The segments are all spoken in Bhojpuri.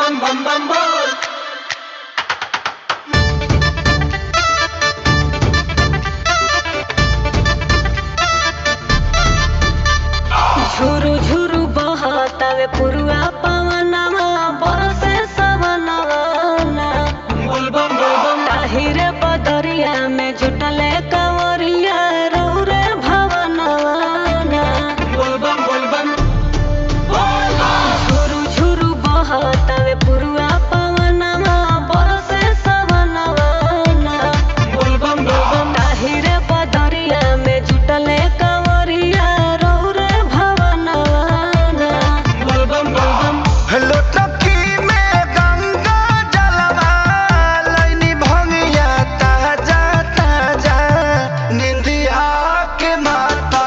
bam bam bam bol. झुरु झुरु बहतावे पुरुआ पवनवा बरसे सवनवा बोल बम बोल बम ताहिरे बदरिया में जुटले कंवरिया रौरे भवनवा बोल बम बोल बम झुरु झुरु बहतावे पुरुआ पवनवा बरसे सवनवा बोल बम ताहिरे बदरिया में जुटले कंवरिया रौरे भवनवा बोल बम लोटकी में गंगा जलवा लैनी भंगिया ताजा ताजा निंदिया के माता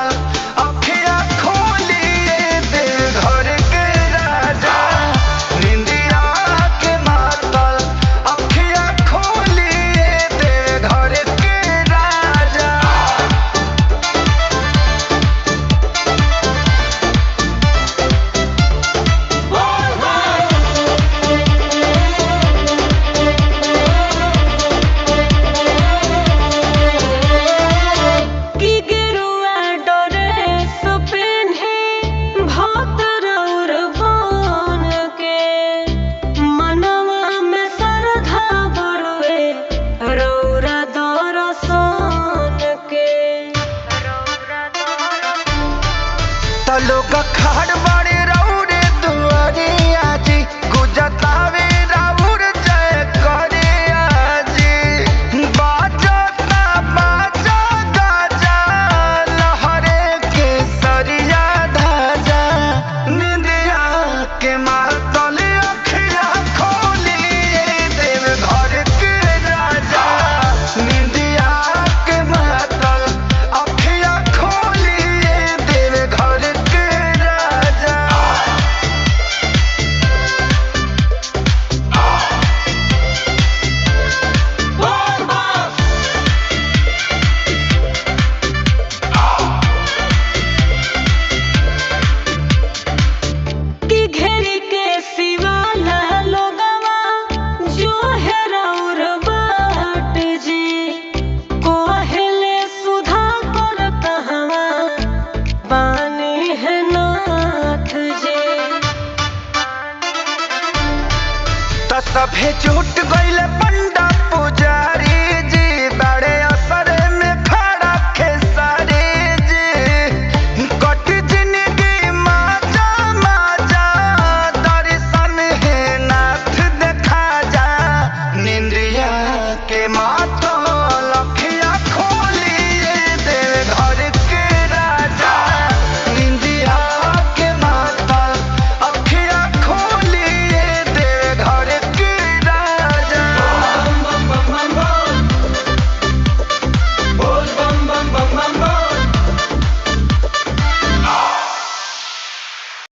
अखिया खोलिए दे घर के राजा निंदिया के माता अखिया खोलिए दे घर के राजा। की गिरुआ डोरे सुपिन्हे भक्त रौर बन के मनवा में श्रद्धा बड़ुए रौरा दरसन के तलोग खाड़